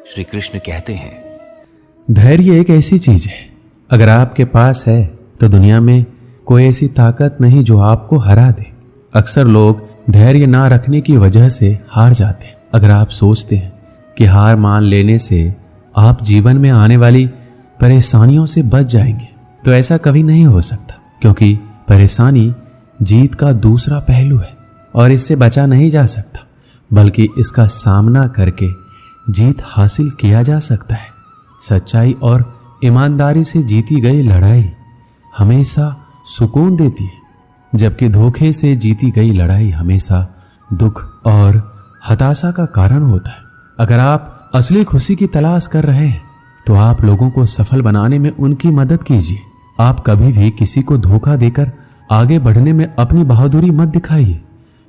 श्री कृष्ण कहते हैं, धैर्य एक ऐसी चीज है, अगर आपके पास है तो दुनिया में कोई ऐसी ताकत नहीं जो आपको हरा दे। अक्सर लोग धैर्य ना रखने की वजह से हार जाते हैं। अगर आप सोचते हैं कि हार मान लेने से आप जीवन में आने वाली परेशानियों से बच जाएंगे, तो ऐसा कभी नहीं हो सकता, क्योंकि परेशानी जीत का दूसरा पहलू है और इससे बचा नहीं जा सकता, बल्कि इसका सामना करके जीत हासिल किया जा सकता है। सच्चाई और ईमानदारी से जीती गई लड़ाई हमेशा सुकून देती है, जबकि धोखे से जीती गई लड़ाई हमेशा दुख और हताशा का कारण होता है। अगर आप असली खुशी की तलाश कर रहे हैं तो आप लोगों को सफल बनाने में उनकी मदद कीजिए। आप कभी भी किसी को धोखा देकर आगे बढ़ने में अपनी बहादुरी मत दिखाइए,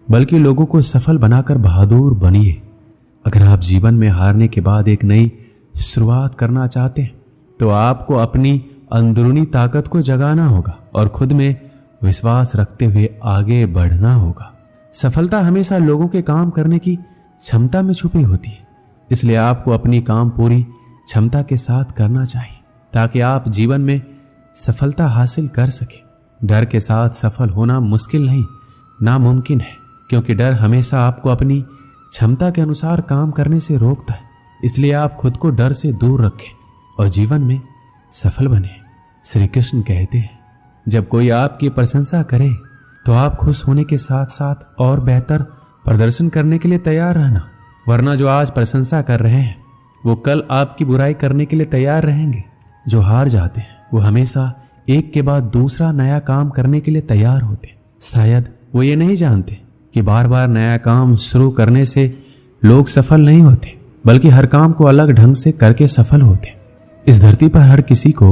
बल्कि लोगों को सफल बनाकर बहादुर बनिए। अगर आप जीवन में हारने के बाद एक नई शुरुआत करना चाहते हैं तो आपको अपनी अंदरूनी ताकत को जगाना होगा और खुद में विश्वास रखते हुए आगे बढ़ना होगा। सफलता हमेशा लोगों के काम करने की क्षमता में छुपी होती है, इसलिए आपको अपनी काम पूरी क्षमता के साथ करना चाहिए ताकि आप जीवन में सफलता हासिल कर सके। डर के साथ सफल होना मुश्किल नहीं, नामुमकिन है, क्योंकि डर हमेशा आपको अपनी क्षमता के अनुसार काम करने से रोकता है। इसलिए आप खुद को डर से दूर रखें और जीवन में सफल बने। श्री कृष्ण कहते हैं, जब कोई आपकी प्रशंसा करे तो आप खुश होने के साथ साथ और बेहतर प्रदर्शन करने के लिए तैयार रहना, वरना जो आज प्रशंसा कर रहे हैं वो कल आपकी बुराई करने के लिए तैयार रहेंगे। जो हार जाते हैं वो हमेशा एक के बाद दूसरा नया काम करने के लिए तैयार होते हैं। शायद वो ये नहीं जानते कि बार बार नया काम शुरू करने से लोग सफल नहीं होते, बल्कि हर काम को अलग ढंग से करके सफल होते। इस धरती पर हर किसी को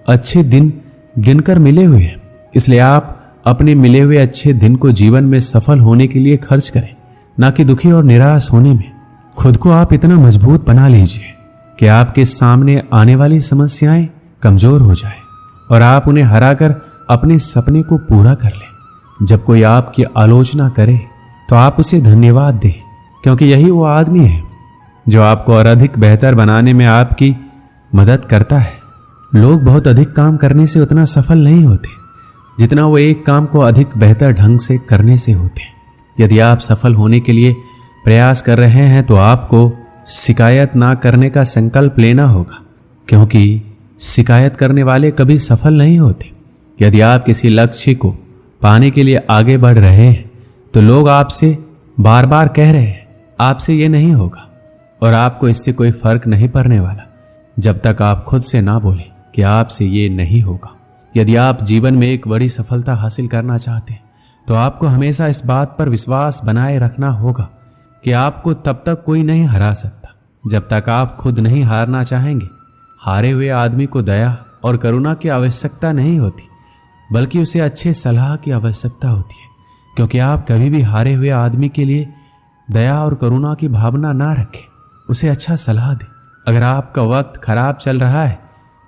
अच्छे दिन गिनकर मिले हुए हैं, इसलिए आप अपने मिले हुए अच्छे दिन को जीवन में सफल होने के लिए खर्च करें, ना कि दुखी और निराश होने में। खुद को आप इतना मजबूत बना लीजिए कि आपके सामने आने वाली समस्याएं कमजोर हो जाए और आप उन्हें हराकर अपने सपने को पूरा कर लें। जब कोई आपकी आलोचना करे तो आप उसे धन्यवाद दें, क्योंकि यही वो आदमी है जो आपको और अधिक बेहतर बनाने में आपकी मदद करता है। लोग बहुत अधिक काम करने से उतना सफल नहीं होते जितना वो एक काम को अधिक बेहतर ढंग से करने से होते हैं। यदि आप सफल होने के लिए प्रयास कर रहे हैं तो आपको शिकायत ना करने का संकल्प लेना होगा, क्योंकि शिकायत करने वाले कभी सफल नहीं होते। यदि आप किसी लक्ष्य को पाने के लिए आगे बढ़ रहे हैं तो लोग आपसे बार बार कह रहे हैं आपसे ये नहीं होगा, और आपको इससे कोई फर्क नहीं पड़ने वाला जब तक आप खुद से ना बोलें कि आपसे ये नहीं होगा। यदि आप जीवन में एक बड़ी सफलता हासिल करना चाहते हैं तो आपको हमेशा इस बात पर विश्वास बनाए रखना होगा कि आपको तब तक कोई नहीं हरा सकता जब तक आप खुद नहीं हारना चाहेंगे। हारे हुए आदमी को दया और करुणा की आवश्यकता नहीं होती, बल्कि उसे अच्छे सलाह की आवश्यकता होती है, क्योंकि आप कभी भी हारे हुए आदमी के लिए दया और करुणा की भावना ना रखें, उसे अच्छा सलाह दें। अगर आपका वक्त खराब चल रहा है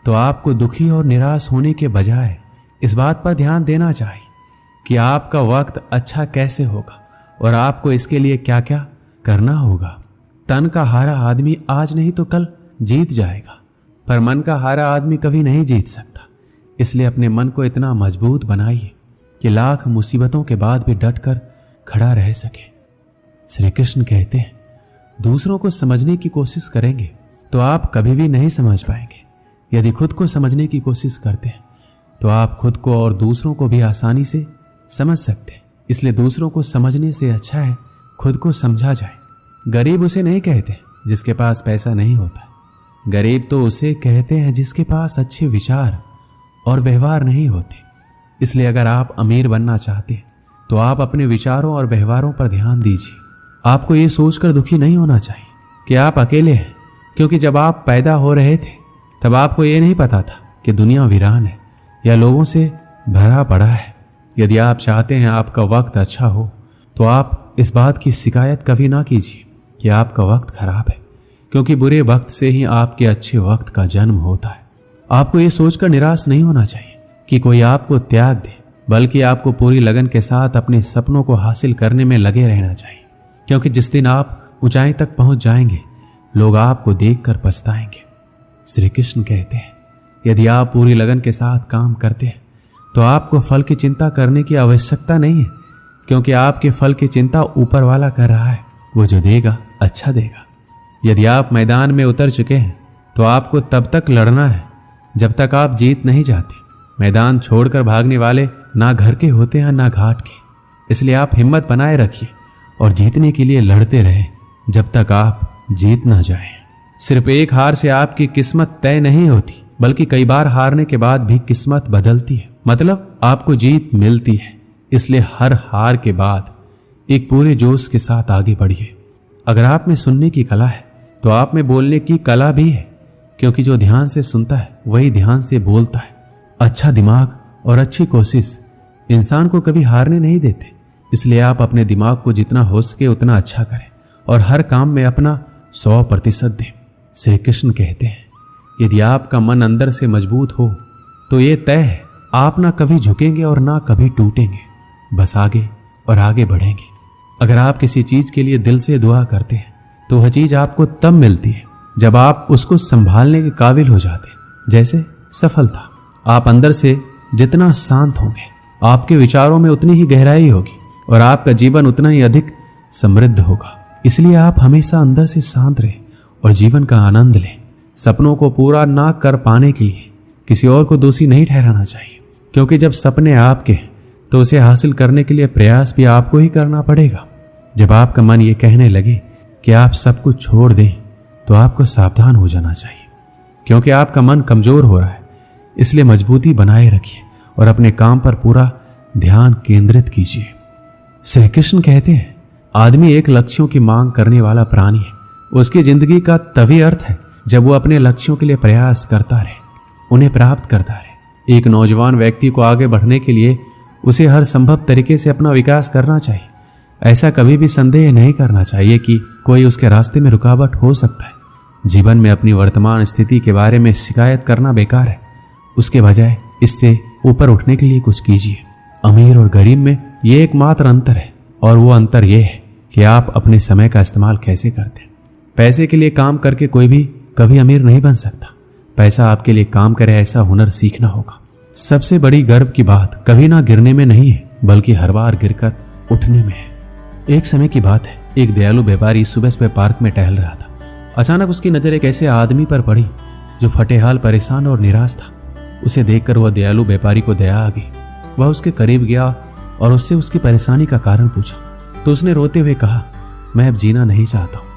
तो आपको दुखी और निराश होने के बजाय इस बात पर ध्यान देना चाहिए कि आपका वक्त अच्छा कैसे होगा और आपको इसके लिए क्या क्या करना होगा। तन का हारा आदमी आज नहीं तो कल जीत जाएगा, पर मन का हारा आदमी कभी नहीं जीत सकता। इसलिए अपने मन को इतना मजबूत बनाइए कि लाख मुसीबतों के बाद भी डटकर खड़ा रह सके। श्री कृष्ण कहते हैं, दूसरों को समझने की कोशिश करेंगे तो आप कभी भी नहीं समझ पाएंगे। यदि खुद को समझने की कोशिश करते हैं तो आप खुद को और दूसरों को भी आसानी से समझ सकते हैं। इसलिए दूसरों को समझने से अच्छा है खुद को समझा जाए। गरीब उसे नहीं कहते जिसके पास पैसा नहीं होता, गरीब तो उसे कहते हैं जिसके पास अच्छे विचार और व्यवहार नहीं होते। इसलिए अगर आप अमीर बनना चाहते हैं तो आप अपने विचारों और व्यवहारों पर ध्यान दीजिए। आपको ये सोचकर दुखी नहीं होना चाहिए कि आप अकेले हैं, क्योंकि जब आप पैदा हो रहे थे तब आपको ये नहीं पता था कि दुनिया वीरान है या लोगों से भरा पड़ा है। यदि आप चाहते हैं आपका वक्त अच्छा हो तो आप इस बात की शिकायत कभी ना कीजिए कि आपका वक्त खराब है, क्योंकि बुरे वक्त से ही आपके अच्छे वक्त का जन्म होता है। आपको ये सोचकर निराश नहीं होना चाहिए कि कोई आपको त्याग दे, बल्कि आपको पूरी लगन के साथ अपने सपनों को हासिल करने में लगे रहना चाहिए, क्योंकि जिस दिन आप ऊंचाई तक पहुंच जाएंगे लोग आपको देखकर पछताएंगे। श्री कृष्ण कहते हैं, यदि आप पूरी लगन के साथ काम करते हैं तो आपको फल की चिंता करने की आवश्यकता नहीं है, क्योंकि आपके फल की चिंता ऊपर वाला कर रहा है। वो जो देगा अच्छा देगा। यदि आप मैदान में उतर चुके हैं तो आपको तब तक लड़ना है जब तक आप जीत नहीं जाते। मैदान छोड़कर भागने वाले ना घर के होते हैं ना घाट के। इसलिए आप हिम्मत बनाए रखिए और जीतने के लिए लड़ते रहें जब तक आप जीत ना जाएं। सिर्फ एक हार से आपकी किस्मत तय नहीं होती, बल्कि कई बार हारने के बाद भी किस्मत बदलती है, मतलब आपको जीत मिलती है। इसलिए हर हार के बाद एक पूरे जोश के साथ आगे बढ़िए। अगर आप में सुनने की कला है तो आप में बोलने की कला भी है, क्योंकि जो ध्यान से सुनता है वही ध्यान से बोलता है। अच्छा दिमाग और अच्छी कोशिश इंसान को कभी हारने नहीं देते। इसलिए आप अपने दिमाग को जितना हो सके उतना अच्छा करें और हर काम में अपना 100% दें। श्री कृष्ण कहते हैं, यदि आपका मन अंदर से मजबूत हो तो ये तय है, आप ना कभी झुकेंगे और ना कभी टूटेंगे, बस आगे और आगे बढ़ेंगे। अगर आप किसी चीज के लिए दिल से दुआ करते हैं तो वह चीज आपको तब मिलती है जब आप उसको संभालने के काबिल हो जाते हैं। जैसे सफलता। आप अंदर से जितना शांत होंगे, आपके विचारों में उतनी ही गहराई होगी और आपका जीवन उतना ही अधिक समृद्ध होगा। इसलिए आप हमेशा अंदर से शांत रहें और जीवन का आनंद लें। सपनों को पूरा ना कर पाने के लिए किसी और को दोषी नहीं ठहराना चाहिए, क्योंकि जब सपने आपके हैं तो उसे हासिल करने के लिए प्रयास भी आपको ही करना पड़ेगा। जब आपका मन ये कहने लगे कि आप सब कुछ छोड़ दें तो आपको सावधान हो जाना चाहिए, क्योंकि आपका मन कमजोर हो रहा है। इसलिए मजबूती बनाए रखिए और अपने काम पर पूरा ध्यान केंद्रित कीजिए। श्री कृष्ण कहते हैं, आदमी एक लक्ष्यों की मांग करने वाला प्राणी है। उसकी जिंदगी का तभी अर्थ है जब वो अपने लक्ष्यों के लिए प्रयास करता रहे, उन्हें प्राप्त करता रहे। एक नौजवान व्यक्ति को आगे बढ़ने के लिए उसे हर संभव तरीके से अपना विकास करना चाहिए। ऐसा कभी भी संदेह नहीं करना चाहिए कि कोई उसके रास्ते में रुकावट हो सकता है। जीवन में अपनी वर्तमान स्थिति के बारे में शिकायत करना बेकार है। उसके बजाय इससे ऊपर उठने के लिए कुछ कीजिए। अमीर और गरीब में ये एकमात्र अंतर है, और वो अंतर ये है कि आप अपने समय का इस्तेमाल कैसे करते हैं। पैसे के लिए काम करके कोई भी कभी अमीर नहीं बन सकता। पैसा आपके लिए काम करे ऐसा हुनर सीखना होगा। सबसे बड़ी गर्व की बात कभी ना गिरने में नहीं है, बल्कि हर बार गिरकर उठने में है। एक समय की बात है, एक दयालु व्यापारी सुबह सुबह पार्क में टहल रहा था। अचानक उसकी नजर एक ऐसे आदमी पर पड़ी जो फटेहाल, परेशान और निराश था। उसे देखकर वह दयालु व्यापारी को दया आ गई। वह उसके करीब गया और उससे उसकी परेशानी का कारण पूछा। तो उसने रोते हुए कहा, मैं अब जीना नहीं चाहता हूँ,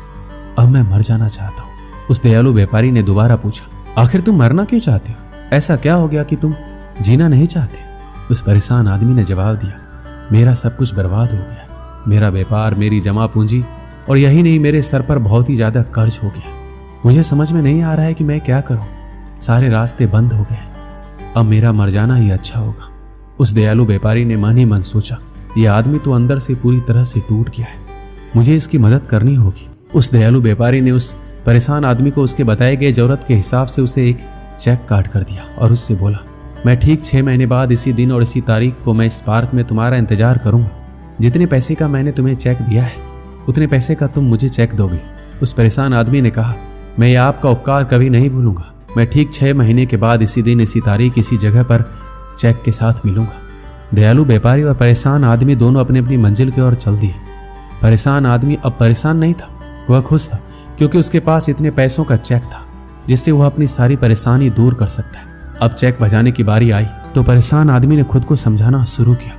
अब मैं मर जाना चाहता हूँ। उस दयालु व्यापारी ने दोबारा पूछा, आखिर तुम मरना क्यों चाहते हो? ऐसा क्या हो गया कि तुम जीना नहीं चाहते? उस परेशान आदमी ने जवाब दिया, मेरा सब कुछ बर्बाद हो गया। मेरा व्यापार, मेरी जमा पूंजी, और यही नहीं, मेरे सर पर बहुत ही ज्यादा कर्ज हो गया। मुझे समझ में नहीं आ रहा है कि मैं क्या करूं। सारे रास्ते बंद हो गए। अब मेरा मर जाना ही अच्छा होगा। उस दयालु व्यापारी ने मन ही मन सोचा, यह आदमी तो अंदर से पूरी तरह से टूट गया है, मुझे इसकी मदद करनी होगी। उस दयालु व्यापारी ने उस परेशान आदमी को उसके बताए गए जरूरत के हिसाब से उसे एक चेक काट कर दिया और उससे बोला, मैं ठीक 6 महीने बाद इसी दिन और इसी तारीख को मैं इस पार्क में तुम्हारा इंतजार करूंगा। जितने पैसे का मैंने तुम्हें चेक दिया है उतने पैसे का तुम मुझे चेक दोगे। उस परेशान आदमी ने कहा, मैं ये आपका उपकार कभी नहीं भूलूंगा। मैं ठीक 6 महीने के बाद इसी दिन, इसी तारीख, इसी जगह पर चेक के साथ मिलूंगा। दयालु व्यापारी और परेशान आदमी दोनों अपनी अपनी मंजिल की ओर चल दिए। परेशान आदमी अब परेशान नहीं था, वह खुश था, क्योंकि उसके पास इतने पैसों का चेक था जिससे वह अपनी सारी परेशानी दूर कर सकता है। अब चेक बजाने की बारी आई तो परेशान आदमी ने खुद को समझाना शुरू किया,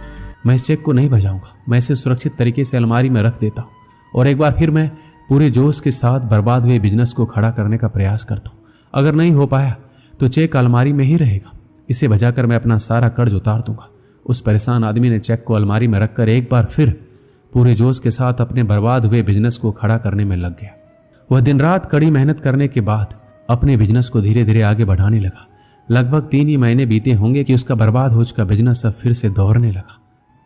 मैं इस चेक को नहीं बजाऊंगा, मैं इसे सुरक्षित तरीके से अलमारी में रख देता हूँ और एक बार फिर मैं पूरे जोश के साथ बर्बाद हुए बिजनेस को खड़ा करने का प्रयास करता हूँ। अगर नहीं हो पाया तो चेक अलमारी में ही रहेगा, इसे बजाकर मैं अपना सारा कर्ज उतार दूंगा। उस परेशान आदमी ने चेक को अलमारी में रखकर एक बार फिर पूरे जोश के साथ अपने बर्बाद हुए बिजनेस को खड़ा करने में लग गया। वह दिन रात कड़ी मेहनत करने के बाद अपने बिजनेस को धीरे धीरे आगे बढ़ाने लगा। लगभग 3 ही महीने बीते होंगे कि उसका बर्बाद हो चुका बिजनेस अब फिर से दौड़ने लगा।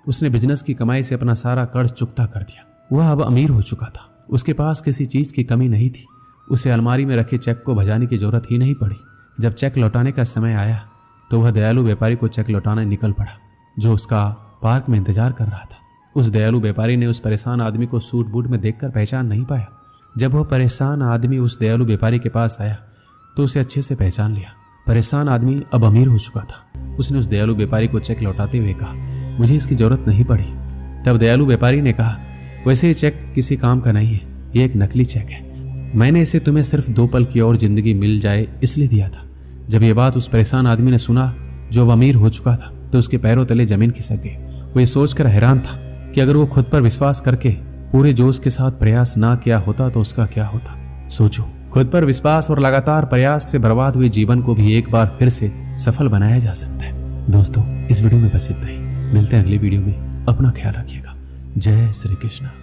उसने बिजनेस की कमाई से अपना सारा कर्ज चुकता कर दिया। वह अब अमीर हो चुका था, उसके पास किसी चीज की कमी नहीं थी। उसे अलमारी में रखे चेक को बजाने की जरूरत ही नहीं पड़ी। जब चेक लौटाने का समय आया तो वह दयालु व्यापारी को चेक लौटाने निकल पड़ा, जो उसका पार्क में इंतजार कर रहा था। उस दयालु व्यापारी ने उस परेशान आदमी को सूट बूट में देखकर पहचान नहीं पाया। जब वह परेशान आदमी उस दयालु व्यापारी के पास आया तो उसे अच्छे से पहचान लिया। परेशान आदमी अब अमीर हो चुका था। उसने उस दयालु व्यापारी को चेक लौटाते हुए कहा, मुझे इसकी जरूरत नहीं पड़ी। तब दयालु व्यापारी ने कहा, वैसे ये चेक किसी काम का नहीं है, ये एक नकली चेक है। मैंने इसे तुम्हें सिर्फ 2 पल की और जिंदगी मिल जाए इसलिए दिया था। जब ये बात उस परेशान आदमी ने सुना जो अब अमीर हो चुका था तो उसके पैरों तले जमीन खिसक गई। वो ये सोचकर हैरान था कि अगर वो खुद पर विश्वास करके पूरे जोश के साथ प्रयास ना किया होता तो उसका क्या होता। सोचो, खुद पर विश्वास और लगातार प्रयास से बर्बाद हुए जीवन को भी एक बार फिर से सफल बनाया जा सकता है। दोस्तों, इस वीडियो में बस इतना ही। मिलते हैं अगली वीडियो में। अपना ख्याल रखिएगा। जय श्री कृष्ण।